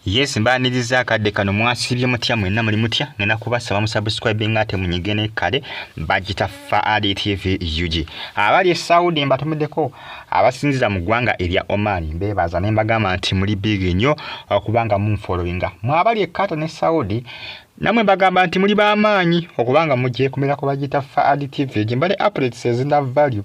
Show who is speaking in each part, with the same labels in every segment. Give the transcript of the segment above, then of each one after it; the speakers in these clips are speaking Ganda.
Speaker 1: Yes mbaniriza akadde kano mwasibye mutya mwenna muli mutya ngenda kubasaba mu subscribing ate munyigene kale bagita Faadi TV UG abali e Saudi mbatumiddeko abasinziza mu ggwanga erya Oman mbebaza ne mbagamba nti muli big nnyo okubanga mu followinga mwabali e Qatar ne Saudi namwe mbagamba nti muli bamaanyi okubanga mujje kumira ko bagita Faadi TV jimbale updates ezinda value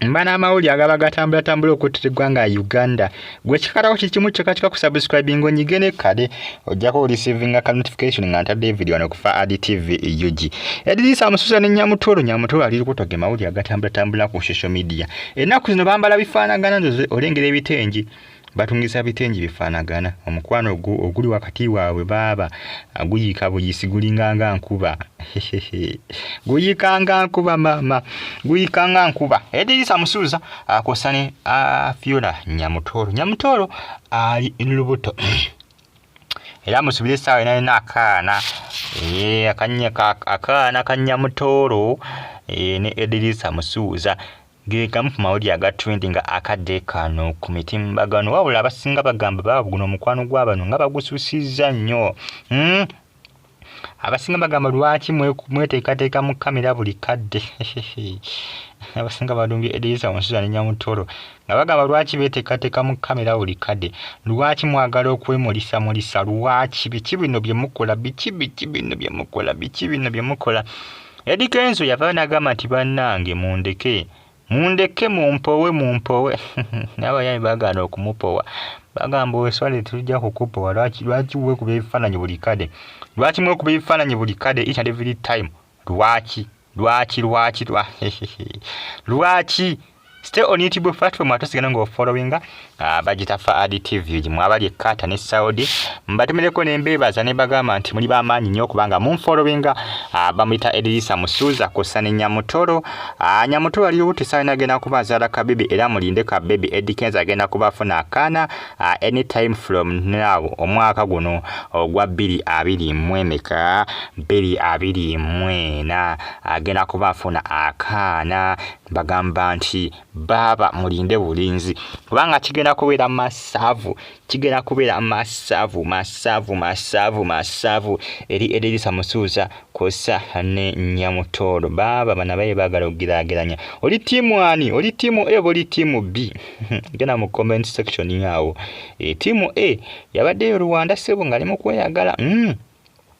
Speaker 1: Mbana amawuli agaba gatambula okutira eggwanga Uganda gwe kikalawo kikimu kyokka ku subscribing onyigene kale ojjako receiving a notification nga ntadde video wano ku Faadi TV UG Edrisa Mususa ne Nyamutoro ali kutoge mawuli agatambula ku social media ennaku zino bambala bifaanagana nzo olengera ebitengi batungisa bitengi bifaanagana omukwano oguli wakati waabwe baba aguyika buyisi gulinganga nkuba guyikanga nkuba mama guyikanga nkuba Edrisa Mususa akosane Fiona Nyamutoro ali nlubuto era musubire sawa na akana akanya Kanyamutoro ne Edrisa Mususa Gekamu mawuli agatrendinga akadde kano ku mitimbagano wabula abasinga bagamba babuguno omukwano gw'abano nga bagususiza nnyo abasinga bagamba lwaki mweteekateeka mu kamera buli kadde abasinga badumbye Edrisa Mususa ne Nyamutoro nga bagamba lwaki beteekateeka mu kamera buli kadde lwaki mwagala okwemulisa lwaki biki bino bye mukola biki bino bye mukola Eddie Kenzo yavaayo n'agamba nti bannange mundeke mumpowe n'abayambi bagana okumupowa bagamba oswale tujja kukupowa lwaki uwe kuba ebifaananyi buli kadde lwaki mwe kuba ebifaananyi buli kadde each and every time lwaki Stay on YouTube platform atusigana ngo followinga bagita Faadi TV mwabali Qatar ne Saudi mbatumireko nembebaza ne bagamba nti muli bamanyi nnyo kubanga mu followinga bamita Edrisa Mususa kosane Nyamutoro Nyamutoro ali uti sana agenda kubazala ka baby era mulinde ka baby Eddie Kenzo agenda kubafuna akana anytime from now omwaka guno ogwa 2024 agenda kubafuna akana bagamba nti baba mulinde bulinzi kubanga kigenda kubeera masavu eri Edrisa Mususa kosa ne Nyamutoro baba bana baye bagala ogirageranya oli timu ani oli timu A oli timu B gena mu comment section yawo timu A yabadde Rwanda sebo ngali mu kweyagala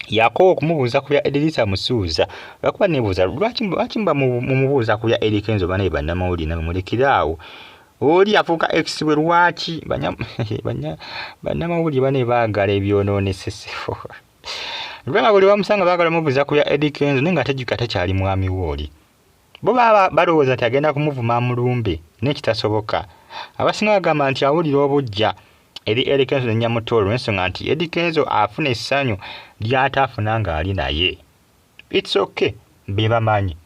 Speaker 1: yako okumubuuza ku bya Edrisa Mususa lwakuba nebuuza lwaki mba mumubuuza ku bya Eddie Kenzo bana bannamawulire namwe mulekiraawo oli afuuka X bwe lwaki bannamawulire bane baagala ebyonoonesesefo lwema buli bamusanga baagala mubuuza ku bya Eddie Kenzo naye nga takyali mwami wooli bo baba balowooza nti agenda kumuvuma mulumbe n'ekitasoboka abasinga bagamba nti awulira obujja eri Eddie Kenzo ne Nyamutoro n'ensonga nti Eddie Kenzo afuna essanyu ly'atafuna ng'ali naye it's okay be bamanyi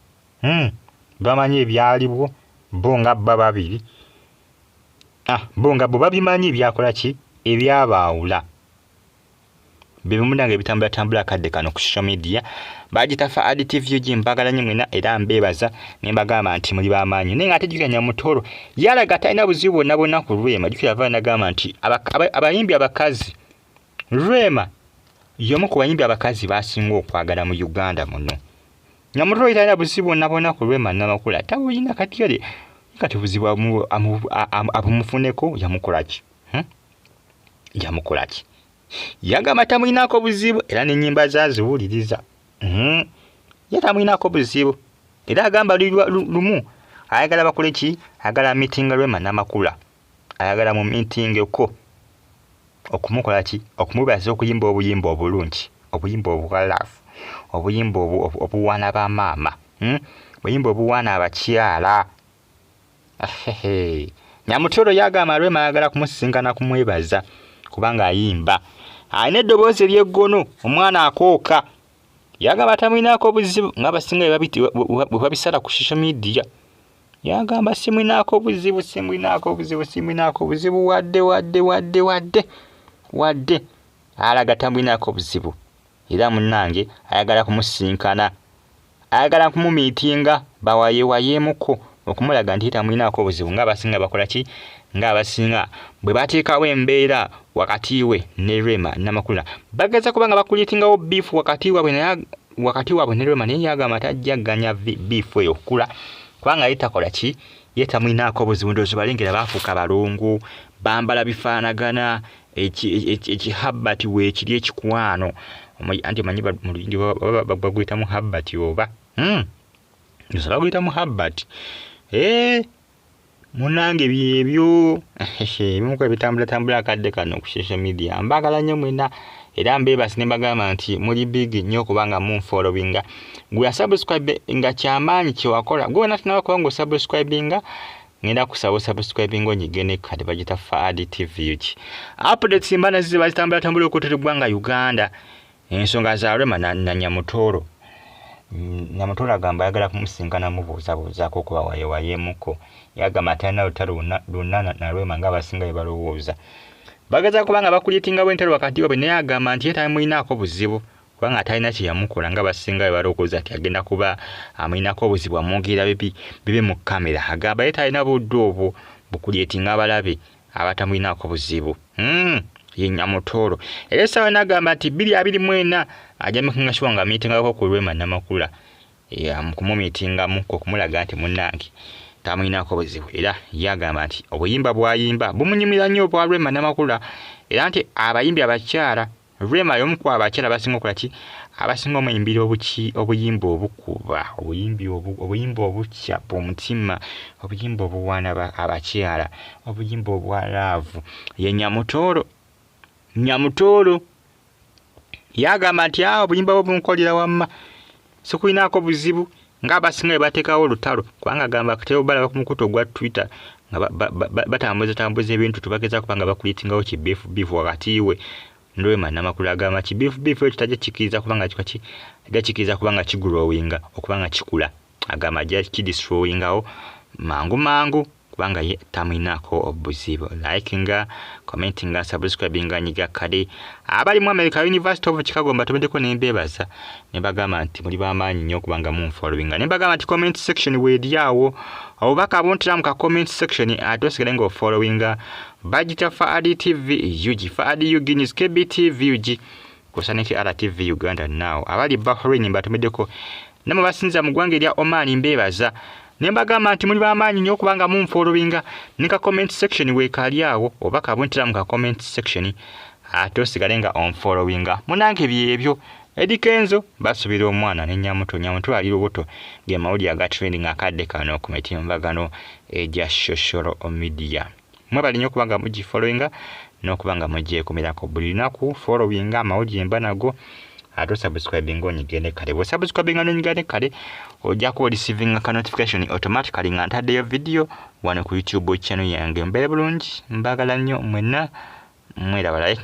Speaker 1: bamanyi ebyaliwo bo nga babiri bo nga bo babimanyi byakola ki ebyabaawula bebimunanga ebitambula kadde kano ku social media bagita Faadi TV UG mbagala nnyo mwena era mbebaza ne mbagamba nti muli bamaanyi naye ng'ate jjukira Nyamutoro yalaga talina buzibu bonna ku Rwema jjukira avaayo n'agamba nti abayimbi abakazi Rwema y'omu ku bayimbi abakazi basinga okwagala mu Uganda muno Nyamutoro talina buzibu bonna ku Rwema Namakula tabulina kati buzibu abumufuneko yamukola ki yagamba tamuyinako buzibu era n'ennyimba zaziwuliriza yatamuyinako buzibu era agamba lumu ayagala bakole ki ayagala meeting Rwema Namakula ayagala mu meeting ko okumukola ki okumubaza okuyimba obuyimba obulungi obuyimba obwalafu obuyimba obuwaana bamaama obuyimba obuwaana abakyala Nyamutoro yagamba Rwema ayagala kumusisinkana kumwebaza kubanga ayimba ayina eddoboozi ery'eggono omwana akooka yagamba tamuyinako buzibu ng'abasinga bwe babisala ku social media yagamba simuyinako buzibu wadde alaga tamuyinako buzibu era munnange ayagala kumusisinkana ayagala kumumiitinga bawayewayeemuko okumulaga nti tamuyinako buzibu ng'abasinga bakola ki ng'abasinga bwe bateekawo embeera wakati we ne Rema Namakula bageza kubanga bakulitingawo beef wakati waabwe ne Rema naye yagamba tajjaganya beef eyo okula kubanga yetakola ki yetamwinaako obuzibu ndowooza balengera baafuuka balongo bambala bifaanagana ekihabbati weekiri ekikwano anti manyi mu luyindi baguyita muhabbati oba ndoza baguyita muhabbati munange byebyo ebimuko ebitambula akadde kano ku social media mbagala nnyo mwena era mbeebasi ne mbagamba nti muli big nnyo kubanga munfollowinga gwe yasubscribe nga kyamaanyi kyewakola gwe wena tunabakuba ng'osubscribinga ngenda kusaba subscribing onyigene kati bagita Faadi TV uki updates mbana zize bazitambula okutera eggwanga Uganda ensonga za Rema na Nyamutoro Nyamutoro agamba ayagala kumusinkana mubuuzabuuzaako kuba wayemuko yagamba atalina lutalo lunana na Rema ng'abasinga bye balowooza bageza kubanga bakulitingawo entalo wakati waabwe naye agamba nti yetamwinaako buzibu kubanga atalina kye yamukola ng'abasinga bye balowooza nti agenda kuba amwinako obuzibu amwogera bibe mu kamera agamba ye talina budde obwo bukulitinga abalabe abatamwinaako buzibu ye Nyamutoro era essaawa n'agamba nti 224 ajja makinga sure nga miitingako ku Rema Namakula kumumiitingamuko okumulaga nti munnange tamwinaako buzibu era yagamba nti obuyimba bwayimba bumunyumira nnyo obwa Rema Namakula era nti abayimbi abakyala Rema y'omu ku abakyala basinga okola ki abasinga omuyimbira obuyimba obukuba obuyimba obukyapa omutima obuyimba obuwaana abakyala obuyimba obwa laavu ye Nyamutoro yagamba nti obuyimba obunkolera wamma sikulinaako buzibu ng'abasinga bwe bateekawo olutalo kubanga agamba katero balaba ku mukutu ogwa Twitter nga batambuza ebintu tubageza kubanga bakulitingawo kibifu wakati we Rema Namakula agamba kibifu ekyo tajja kikiriza kubanga kikiriza kubanga kigulowinga okubanga kikula agamba ajja kidistrowingawo mangu kubanga ye tamwinaako obuzibu likinga commentinga subscribinga nyiga kade abali mu America University of Chicago mbatomedeko nembebaza ne bagamba nti muli bamaanyi nnyo kubanga munfollowinga ne bagamba nti comment section weediawo obubaka abontera mu ka comment section atosigale nga ofollowinga bagita Faadi TV UG Faadi UG News KBTV UG kusaniki RTV Uganda now abali Bahrain mbatomedeko namwe basinza mu ggwanga erya Oman mbebaza nembagamba nti muli bamaanyi nnyo kubanga munfollowinga ne ka comment section weekali awo oba kabontera mu ka comment section atosigale nga onfollowinga munange byebyo Eddie Kenzo basubira omwana ne Nyamutoro ali lubuto ge mawuli aga trending akadde kano ku mitimbagano egya social media mwebali nnyo kubanga mugifollowinga n'okubanga mugyekomerako buli lunaku followinga amawuli emba nago ato subscribing onyigende kale bo subscribing onyigende kale ojja ku receiving ka notification automatically nga ntaddeyo video wano ku YouTube channel yange mbere bulungi mbagala nnyo mwenna mwera balaye